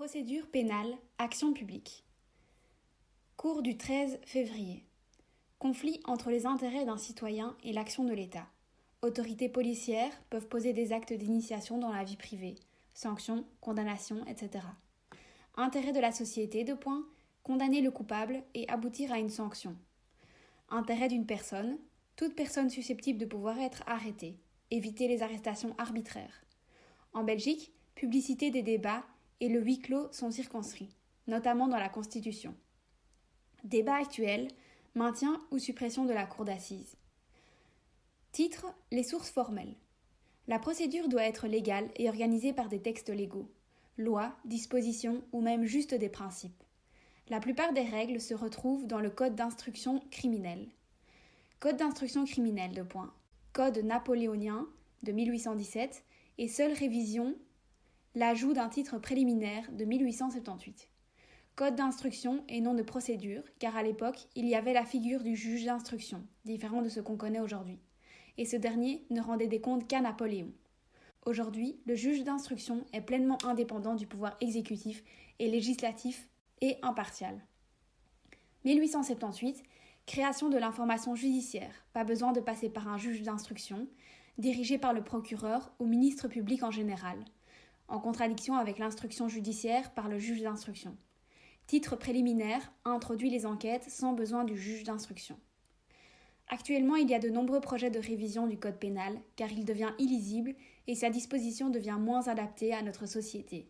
Procédure pénale, action publique. Cours du 13 février. Conflit entre les intérêts d'un citoyen et l'action de l'État. Autorités policières peuvent poser des actes d'initiation dans la vie privée, sanctions, condamnations, etc. Intérêt de la société, condamner le coupable et aboutir à une sanction. Intérêt d'une personne, toute personne susceptible de pouvoir être arrêtée, éviter les arrestations arbitraires. En Belgique, publicité des débats et le huis clos sont circonscrits, notamment dans la Constitution. Débat actuel, maintien ou suppression de la cour d'assises. Titre, les sources formelles. La procédure doit être légale et organisée par des textes légaux, lois, dispositions ou même juste des principes. La plupart des règles se retrouvent dans le Code d'instruction criminelle. Code d'instruction criminelle, Code napoléonien de 1817 et seule révision l'ajout d'un titre préliminaire de 1878. Code d'instruction et non de procédure, car à l'époque, il y avait la figure du juge d'instruction, différent de ce qu'on connaît aujourd'hui, et ce dernier ne rendait des comptes qu'à Napoléon. Aujourd'hui, le juge d'instruction est pleinement indépendant du pouvoir exécutif et législatif et impartial. 1878, création de l'information judiciaire, pas besoin de passer par un juge d'instruction, dirigé par le procureur ou ministre public en général, en contradiction avec l'instruction judiciaire par le juge d'instruction. Titre préliminaire introduit les enquêtes sans besoin du juge d'instruction. Actuellement, il y a de nombreux projets de révision du code pénal car il devient illisible et sa disposition devient moins adaptée à notre société.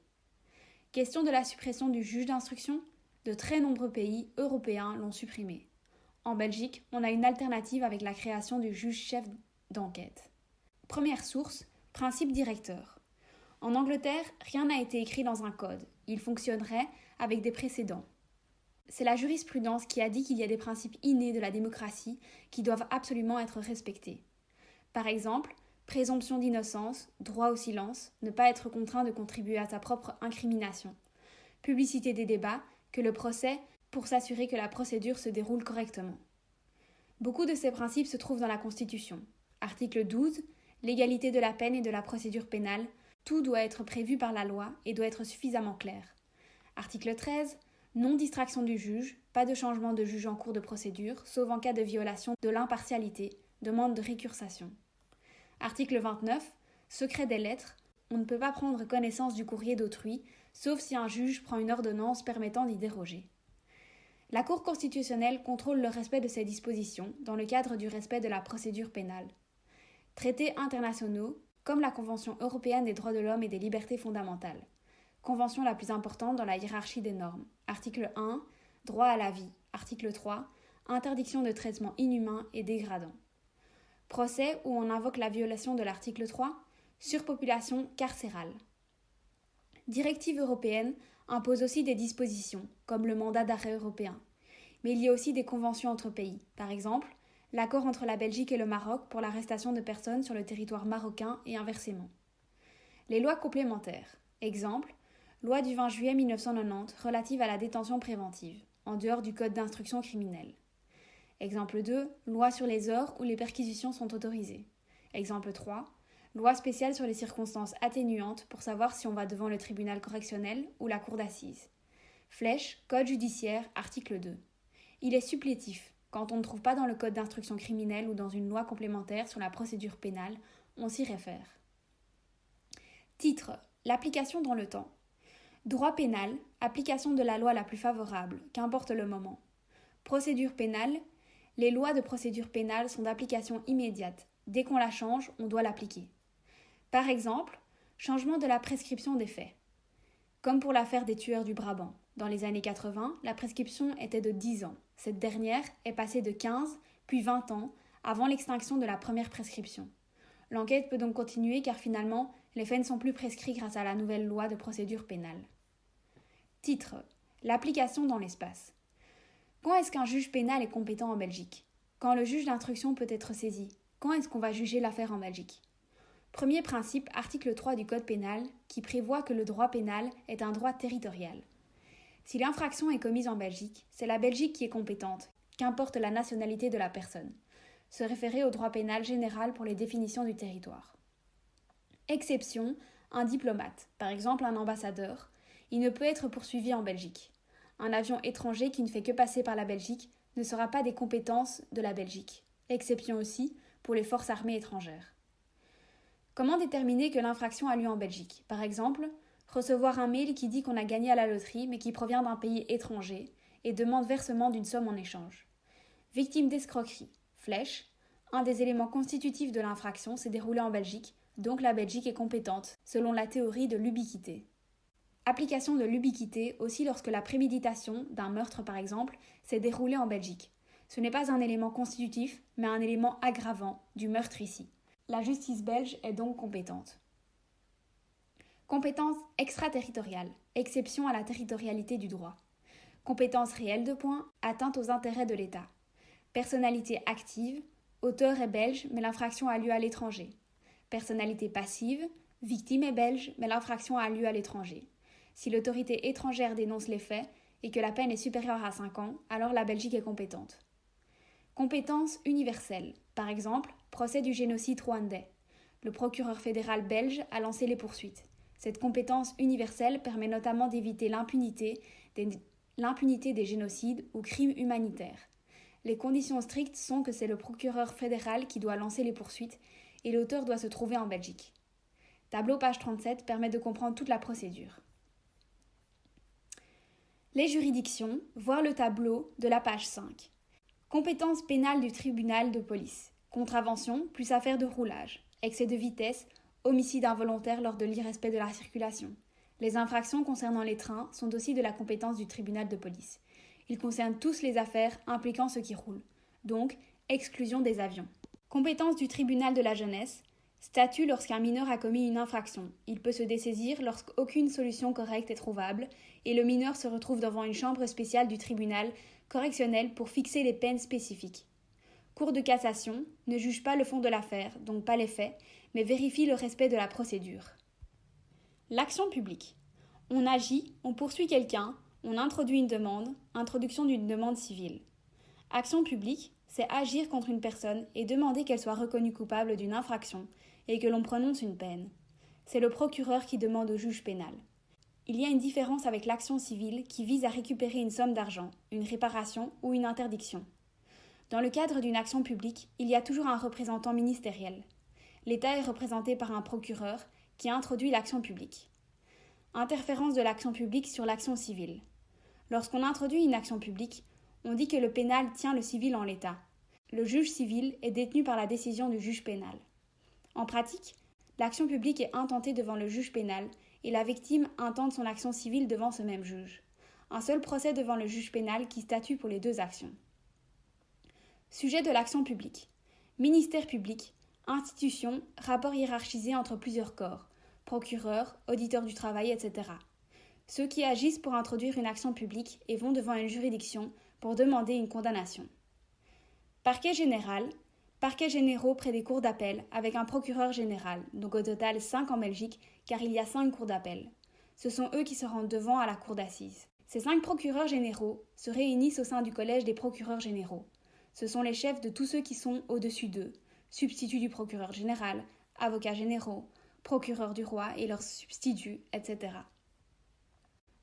Question de la suppression du juge d'instruction ? De très nombreux pays européens l'ont supprimé. En Belgique, on a une alternative avec la création du juge chef d'enquête. Première source, principe directeur. En Angleterre, rien n'a été écrit dans un code. Il fonctionnerait avec des précédents. C'est la jurisprudence qui a dit qu'il y a des principes innés de la démocratie qui doivent absolument être respectés. Par exemple, présomption d'innocence, droit au silence, ne pas être contraint de contribuer à sa propre incrimination, publicité des débats, que le procès pour s'assurer que la procédure se déroule correctement. Beaucoup de ces principes se trouvent dans la Constitution. Article 12, l'égalité de la peine et de la procédure pénale, tout doit être prévu par la loi et doit être suffisamment clair. Article 13, non-distraction du juge, pas de changement de juge en cours de procédure, sauf en cas de violation de l'impartialité, demande de récursation. Article 29, secret des lettres, on ne peut pas prendre connaissance du courrier d'autrui, sauf si un juge prend une ordonnance permettant d'y déroger. La Cour constitutionnelle contrôle le respect de ces dispositions dans le cadre du respect de la procédure pénale. Traités internationaux, comme la Convention européenne des droits de l'homme et des libertés fondamentales. Convention la plus importante dans la hiérarchie des normes. Article 1, droit à la vie. Article 3, interdiction de traitement inhumain et dégradant. Procès où on invoque la violation de l'article 3, surpopulation carcérale. Directive européenne impose aussi des dispositions, comme le mandat d'arrêt européen. Mais il y a aussi des conventions entre pays. Par exemple, l'accord entre la Belgique et le Maroc pour l'arrestation de personnes sur le territoire marocain et inversement. Les lois complémentaires. Exemple, loi du 20 juillet 1990 relative à la détention préventive, en dehors du code d'instruction criminelle. Exemple 2, loi sur les heures où les perquisitions sont autorisées. Exemple 3, loi spéciale sur les circonstances atténuantes pour savoir si on va devant le tribunal correctionnel ou la cour d'assises. Flèche, code judiciaire, article 2. Il est supplétif. Quand on ne trouve pas dans le code d'instruction criminelle ou dans une loi complémentaire sur la procédure pénale, on s'y réfère. Titre, l'application dans le temps. Droit pénal, application de la loi la plus favorable, qu'importe le moment. Procédure pénale, les lois de procédure pénale sont d'application immédiate. Dès qu'on la change, on doit l'appliquer. Par exemple, changement de la prescription des faits. Comme pour l'affaire des tueurs du Brabant. Dans les années 80, la prescription était de 10 ans. Cette dernière est passée de 15 puis 20 ans avant l'extinction de la première prescription. L'enquête peut donc continuer car finalement, les faits ne sont plus prescrits grâce à la nouvelle loi de procédure pénale. Titre, l'application dans l'espace. Quand est-ce qu'un juge pénal est compétent en Belgique ? Quand le juge d'instruction peut être saisi ? Quand est-ce qu'on va juger l'affaire en Belgique ? Premier principe, article 3 du Code pénal, qui prévoit que le droit pénal est un droit territorial. Si l'infraction est commise en Belgique, c'est la Belgique qui est compétente, qu'importe la nationalité de la personne. Se référer au droit pénal général pour les définitions du territoire. Exception, un diplomate, par exemple un ambassadeur, Il ne peut être poursuivi en Belgique. Un avion étranger qui ne fait que passer par la Belgique ne sera pas des compétences de la Belgique. Exception aussi pour les forces armées étrangères. Comment déterminer que l'infraction a lieu en Belgique? Par exemple, recevoir un mail qui dit qu'on a gagné à la loterie mais qui provient d'un pays étranger et demande versement d'une somme en échange. Victime d'escroquerie. Flèche. Un des éléments constitutifs de l'infraction s'est déroulé en Belgique, donc la Belgique est compétente, selon la théorie de l'ubiquité. Application de l'ubiquité aussi lorsque la préméditation d'un meurtre par exemple s'est déroulée en Belgique. Ce n'est pas un élément constitutif, mais un élément aggravant du meurtre ici. La justice belge est donc compétente. Compétence extraterritoriale, exception à la territorialité du droit. Compétence réelle de point, atteinte aux intérêts de l'État. Personnalité active, auteur est belge mais l'infraction a lieu à l'étranger. Personnalité passive, victime est belge mais l'infraction a lieu à l'étranger. Si l'autorité étrangère dénonce les faits et que la peine est supérieure à 5 ans, alors la Belgique est compétente. Compétence universelle. Par exemple, procès du génocide rwandais. Le procureur fédéral belge a lancé les poursuites. Cette compétence universelle permet notamment d'éviter l'impunité des génocides ou crimes humanitaires. Les conditions strictes sont que c'est le procureur fédéral qui doit lancer les poursuites et l'auteur doit se trouver en Belgique. Tableau page 37 permet de comprendre toute la procédure. Les juridictions, voir le tableau de la page 5. Compétence pénale du tribunal de police. Contravention plus affaire de roulage. Excès de vitesse, homicide involontaire lors de l'irrespect de la circulation. Les infractions concernant les trains sont aussi de la compétence du tribunal de police. Ils concernent tous les affaires impliquant ceux qui roulent. Donc, exclusion des avions. Compétence du tribunal de la jeunesse. Statut lorsqu'un mineur a commis une infraction. Il peut se dessaisir lorsqu'aucune solution correcte est trouvable et le mineur se retrouve devant une chambre spéciale du tribunal correctionnel pour fixer les peines spécifiques. Cour de cassation ne juge pas le fond de l'affaire, donc pas les faits, mais vérifie le respect de la procédure. L'action publique. On agit, on poursuit quelqu'un, on introduit une demande, introduction d'une demande civile. Action publique, c'est agir contre une personne et demander qu'elle soit reconnue coupable d'une infraction et que l'on prononce une peine. C'est le procureur qui demande au juge pénal. Il y a une différence avec l'action civile qui vise à récupérer une somme d'argent, une réparation ou une interdiction. Dans le cadre d'une action publique, il y a toujours un représentant ministériel. L'État est représenté par un procureur qui introduit l'action publique. Interférence de l'action publique sur l'action civile. Lorsqu'on introduit une action publique, on dit que le pénal tient le civil en l'état. Le juge civil est détenu par la décision du juge pénal. En pratique, l'action publique est intentée devant le juge pénal et la victime intente son action civile devant ce même juge. Un seul procès devant le juge pénal qui statue pour les deux actions. Sujet de l'action publique. Ministère public, institution, rapport hiérarchisé entre plusieurs corps, procureur, auditeur du travail, etc. Ceux qui agissent pour introduire une action publique et vont devant une juridiction pour demander une condamnation. Parquet général, parquets généraux près des cours d'appel avec un procureur général, donc au total 5 en Belgique car il y a 5 cours d'appel. Ce sont eux qui se rendent devant à la cour d'assises. Ces 5 procureurs généraux se réunissent au sein du collège des procureurs généraux. Ce sont les chefs de tous ceux qui sont au-dessus d'eux, substituts du procureur général, avocats généraux, procureurs du roi et leurs substituts, etc.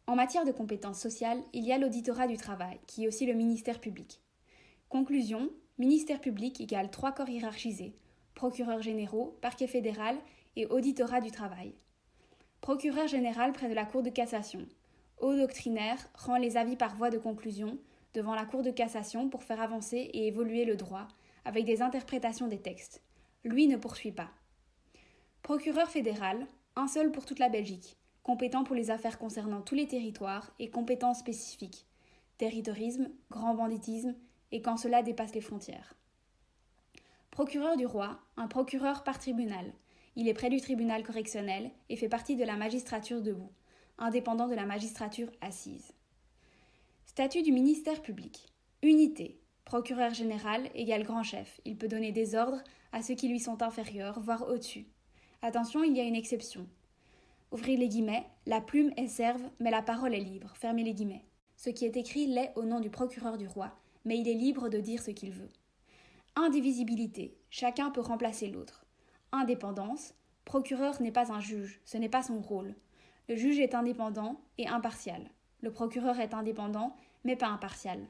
En matière de compétences sociales, il y a l'auditorat du travail, qui est aussi le ministère public. Conclusion, ministère public égale 3 corps hiérarchisés, procureurs généraux, parquet fédéral et auditorat du travail. Procureur général près de la Cour de cassation. Haut doctrinaire rend les avis par voie de conclusion devant la Cour de cassation pour faire avancer et évoluer le droit, avec des interprétations des textes. Lui ne poursuit pas. Procureur fédéral, un seul pour toute la Belgique, compétent pour les affaires concernant tous les territoires et compétences spécifiques, territorisme, grand banditisme et quand cela dépasse les frontières. Procureur du roi, un procureur par tribunal. Il est près du tribunal correctionnel et fait partie de la magistrature debout, indépendant de la magistrature assise. Statut du ministère public. Unité. Procureur général égale grand chef. Il peut donner des ordres à ceux qui lui sont inférieurs, voire au-dessus. Attention, il y a une exception. Ouvrez les guillemets, la plume est serve, mais la parole est libre. Fermez les guillemets. Ce qui est écrit l'est au nom du procureur du roi, mais il est libre de dire ce qu'il veut. Indivisibilité. Chacun peut remplacer l'autre. Indépendance. Procureur n'est pas un juge, ce n'est pas son rôle. Le juge est indépendant et impartial. Le procureur est indépendant, mais pas impartial.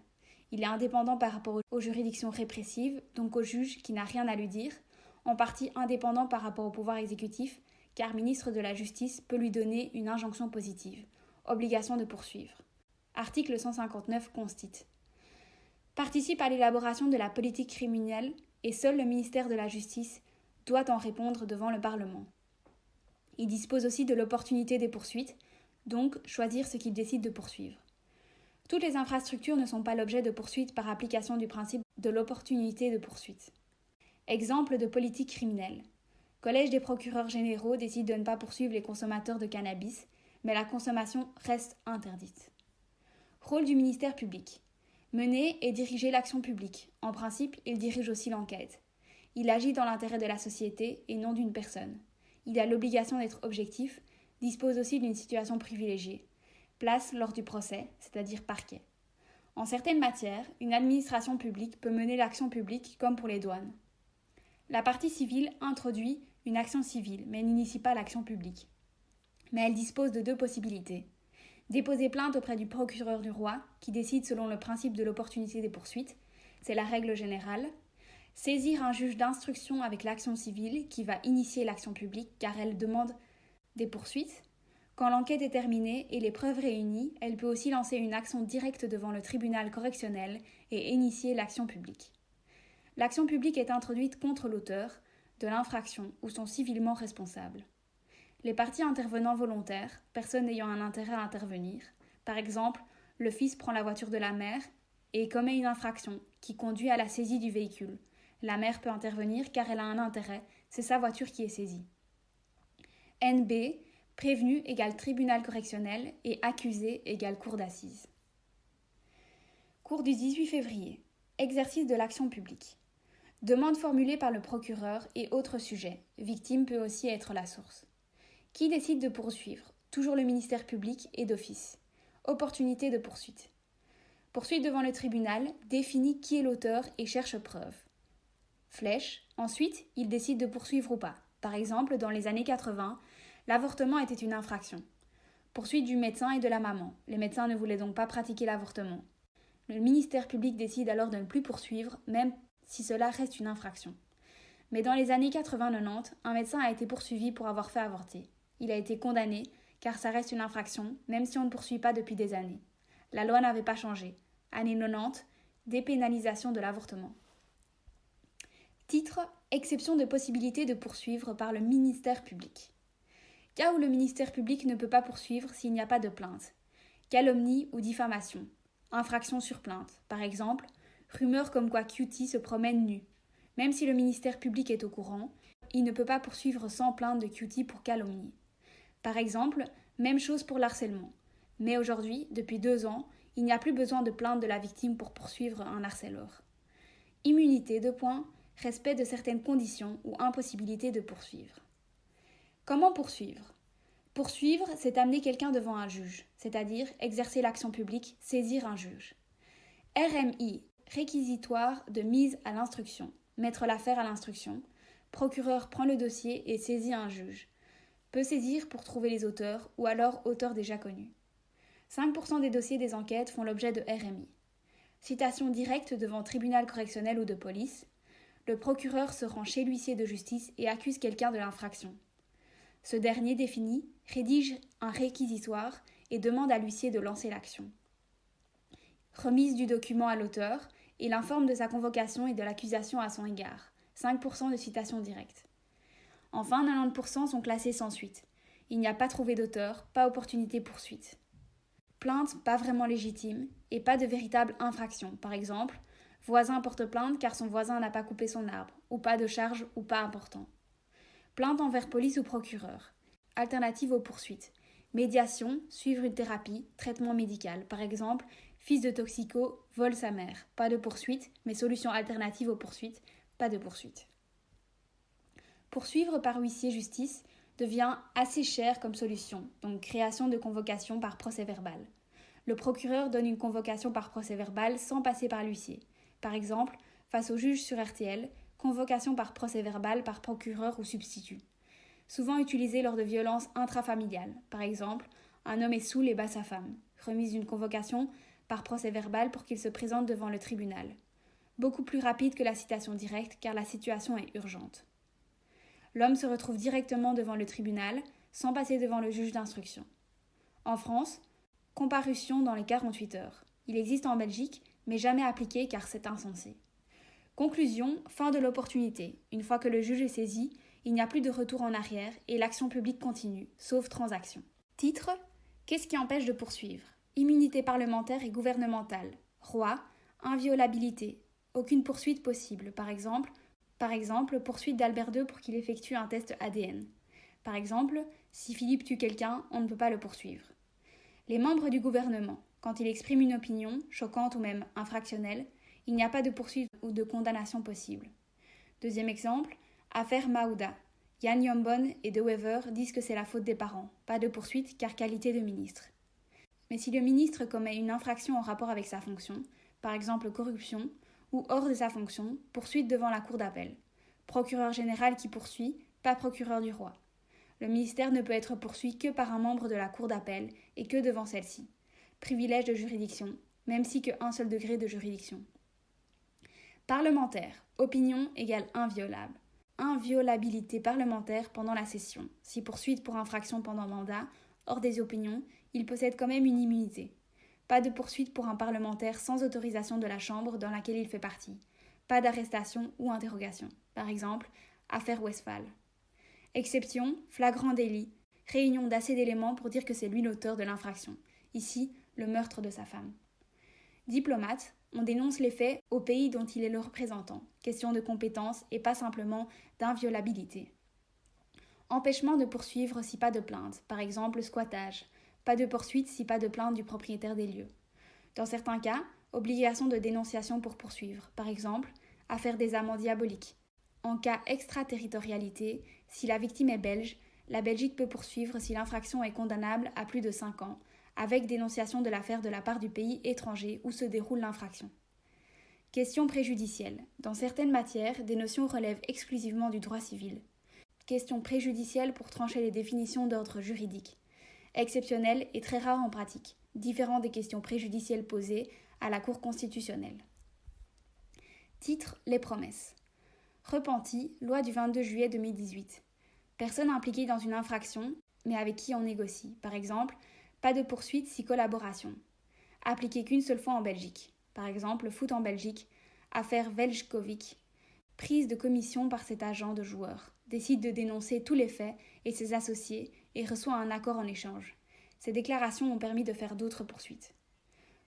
Il est indépendant par rapport aux juridictions répressives, donc au juge qui n'a rien à lui dire, en partie indépendant par rapport au pouvoir exécutif, car ministre de la Justice peut lui donner une injonction positive, obligation de poursuivre. Article 159 Constitue. Participe à l'élaboration de la politique criminelle et seul le ministère de la Justice doit en répondre devant le Parlement. Il dispose aussi de l'opportunité des poursuites, donc choisir ce qu'il décide de poursuivre. Toutes les infrastructures ne sont pas l'objet de poursuites par application du principe de l'opportunité de poursuite. Exemple de politique criminelle. Collège des procureurs généraux décide de ne pas poursuivre les consommateurs de cannabis, mais la consommation reste interdite. Rôle du ministère public. Mener et diriger l'action publique. En principe, il dirige aussi l'enquête. Il agit dans l'intérêt de la société et non d'une personne. Il a l'obligation d'être objectif, dispose aussi d'une situation privilégiée. Place lors du procès, c'est-à-dire parquet. En certaines matières, une administration publique peut mener l'action publique comme pour les douanes. La partie civile introduit une action civile, mais n'initie pas l'action publique. Mais elle dispose de deux possibilités. Déposer plainte auprès du procureur du roi, qui décide selon le principe de l'opportunité des poursuites, c'est la règle générale. Saisir un juge d'instruction avec l'action civile, qui va initier l'action publique car elle demande des poursuites. Quand l'enquête est terminée et les preuves réunies, elle peut aussi lancer une action directe devant le tribunal correctionnel et initier l'action publique. L'action publique est introduite contre l'auteur de l'infraction ou sont civilement responsables. Les parties intervenant volontaires, personnes ayant un intérêt à intervenir, par exemple, le fils prend la voiture de la mère et commet une infraction qui conduit à la saisie du véhicule. La mère peut intervenir car elle a un intérêt, c'est sa voiture qui est saisie. NB, prévenu égale tribunal correctionnel et accusé égale cour d'assises. Cours du 18 février. Exercice de l'action publique. Demande formulée par le procureur et autres sujets. Victime peut aussi être la source. Qui décide de poursuivre? Toujours le ministère public et d'office. Opportunité de poursuite. Poursuite devant le tribunal, définit qui est l'auteur et cherche preuve. Flèche. Ensuite, il décide de poursuivre ou pas. Par exemple, dans les années 80, l'avortement était une infraction. Poursuite du médecin et de la maman. Les médecins ne voulaient donc pas pratiquer l'avortement. Le ministère public décide alors de ne plus poursuivre, même si cela reste une infraction. Mais dans les années 80-90, un médecin a été poursuivi pour avoir fait avorter. Il a été condamné, car ça reste une infraction, même si on ne poursuit pas depuis des années. La loi n'avait pas changé. Années 90, dépénalisation de l'avortement. Titre : Exception de possibilité de poursuivre par le ministère public. Cas où le ministère public ne peut pas poursuivre s'il n'y a pas de plainte. Calomnie ou diffamation. Infraction sur plainte. Par exemple, rumeur comme quoi Cutie se promène nu. Même si le ministère public est au courant, il ne peut pas poursuivre sans plainte de Cutie pour calomnie. Par exemple, même chose pour l'harcèlement. Mais aujourd'hui, depuis 2 ans, il n'y a plus besoin de plainte de la victime pour poursuivre un harceleur. Immunité : respect de certaines conditions ou impossibilité de poursuivre. Comment poursuivre ? Poursuivre, c'est amener quelqu'un devant un juge, c'est-à-dire exercer l'action publique, saisir un juge. RMI, réquisitoire de mise à l'instruction, mettre l'affaire à l'instruction. Procureur prend le dossier et saisit un juge. Peut saisir pour trouver les auteurs ou alors auteurs déjà connus. 5% des dossiers des enquêtes font l'objet de RMI. Citation directe devant tribunal correctionnel ou de police. Le procureur se rend chez l'huissier de justice et accuse quelqu'un de l'infraction. Ce dernier définit, rédige un réquisitoire et demande à l'huissier de lancer l'action. Remise du document à l'auteur, il informe de sa convocation et de l'accusation à son égard. 5% de citation directe. Enfin, 90% sont classés sans suite. Il n'y a pas trouvé d'auteur, pas opportunité poursuite. Plainte pas vraiment légitime et pas de véritable infraction. Par exemple, voisin porte plainte car son voisin n'a pas coupé son arbre, ou pas de charge ou pas important. Plainte envers police ou procureur. Alternative aux poursuites. Médiation, suivre une thérapie, traitement médical. Par exemple, fils de toxico vole sa mère. Pas de poursuite, mais solution alternative aux poursuites, pas de poursuite. Poursuivre par huissier justice devient assez cher comme solution, donc création de convocation par procès-verbal. Le procureur donne une convocation par procès-verbal sans passer par l'huissier. Par exemple, face au juge sur RTL, convocation par procès-verbal par procureur ou substitut. souvent utilisée lors de violences intrafamiliales. Par exemple, un homme est saoul et bat sa femme. Remise d'une convocation par procès-verbal pour qu'il se présente devant le tribunal. Beaucoup plus rapide que la citation directe car la situation est urgente. L'homme se retrouve directement devant le tribunal sans passer devant le juge d'instruction. En France, comparution dans les 48 heures. Il existe en Belgique, mais jamais appliqué car c'est insensé. Conclusion, fin de l'opportunité. Une fois que le juge est saisi, il n'y a plus de retour en arrière et l'action publique continue, sauf transaction. Titre : qu'est-ce qui empêche de poursuivre ? Immunité parlementaire et gouvernementale. Roi, inviolabilité. Aucune poursuite possible. Par exemple, poursuite d'Albert II pour qu'il effectue un test ADN. Par exemple, si Philippe tue quelqu'un, on ne peut pas le poursuivre. Les membres du gouvernement, quand ils expriment une opinion, choquante ou même infractionnelle, il n'y a pas de poursuite ou de condamnation possible. Deuxième exemple, affaire Maouda. Yann Yombon et De Wever disent que c'est la faute des parents. Pas de poursuite car qualité de ministre. Mais si le ministre commet une infraction en rapport avec sa fonction, par exemple corruption, ou hors de sa fonction, poursuite devant la cour d'appel. Procureur général qui poursuit, pas procureur du roi. Le ministère ne peut être poursuivi que par un membre de la cour d'appel et que devant celle-ci. Privilège de juridiction, même si que un seul degré de juridiction. Parlementaire, opinion égale inviolable. Inviolabilité parlementaire pendant la session. Si poursuite pour infraction pendant mandat, hors des opinions, il possède quand même une immunité. Pas de poursuite pour un parlementaire sans autorisation de la Chambre dans laquelle il fait partie. Pas d'arrestation ou interrogation. Par exemple, affaire Westphal. Exception, flagrant délit. Réunion d'assez d'éléments pour dire que c'est lui l'auteur de l'infraction. Ici, le meurtre de sa femme. Diplomate, on dénonce les faits au pays dont il est le représentant. Question de compétence et pas simplement d'inviolabilité. Empêchement de poursuivre si pas de plainte. Par exemple, squattage. Pas de poursuite si pas de plainte du propriétaire des lieux. Dans certains cas, obligation de dénonciation pour poursuivre. Par exemple, affaire des amendes diaboliques. En cas extraterritorialité, si la victime est belge, la Belgique peut poursuivre si l'infraction est condamnable à plus de 5 ans, avec dénonciation de l'affaire de la part du pays étranger où se déroule l'infraction. Question préjudicielle. Dans certaines matières, des notions relèvent exclusivement du droit civil. Question préjudicielle pour trancher les définitions d'ordre juridique. Exceptionnelle et très rare en pratique, différent des questions préjudicielles posées à la Cour constitutionnelle. Titre : les promesses. Repenti, loi du 22 juillet 2018. Personne impliquée dans une infraction, mais avec qui on négocie. Par exemple, pas de poursuite si collaboration. Appliquée qu'une seule fois en Belgique. Par exemple, foot en Belgique, affaire Veljkovic. Prise de commission par cet agent de joueur. Décide de dénoncer tous les faits et ses associés et reçoit un accord en échange. Ces déclarations ont permis de faire d'autres poursuites.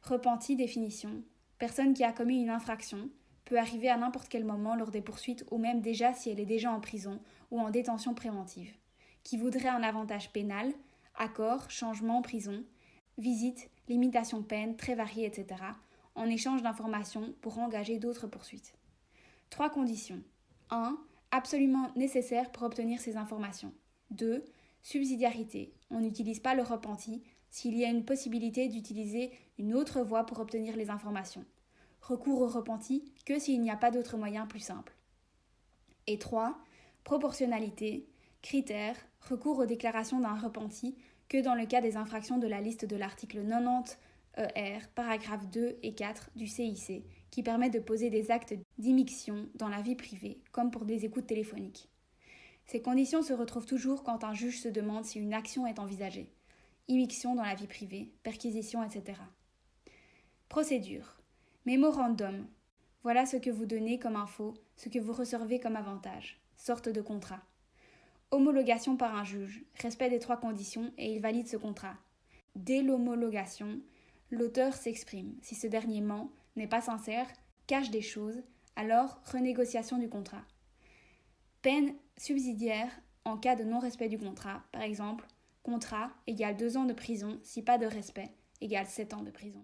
Repenti, définition. Personne qui a commis une infraction peut arriver à n'importe quel moment lors des poursuites ou même déjà si elle est déjà en prison ou en détention préventive. Qui voudrait un avantage pénal, accord, changement, prison, visite, limitation peine, très variée, etc. en échange d'informations pour engager d'autres poursuites. 3 conditions. 1. Absolument nécessaire pour obtenir ces informations. 2. Subsidiarité. On n'utilise pas le repenti s'il y a une possibilité d'utiliser une autre voie pour obtenir les informations. Recours au repenti que s'il n'y a pas d'autre moyen plus simple. Et 3. Proportionnalité. Critère. Recours aux déclarations d'un repenti que dans le cas des infractions de la liste de l'article 90 ER, paragraphes 2 et 4 du CIC, qui permet de poser des actes d'immixtion dans la vie privée, comme pour des écoutes téléphoniques. Ces conditions se retrouvent toujours quand un juge se demande si une action est envisagée. Immixtion dans la vie privée, perquisition, etc. Procédure. Mémorandum. Voilà ce que vous donnez comme info, ce que vous recevez comme avantage. Sorte de contrat. Homologation par un juge. Respect des 3 conditions et il valide ce contrat. Dès l'homologation, l'auteur s'exprime. Si ce dernier ment, n'est pas sincère, cache des choses, alors renégociation du contrat. Peine subsidiaire en cas de non-respect du contrat. Par exemple, contrat égale 2 ans de prison, si pas de respect, égale 7 ans de prison.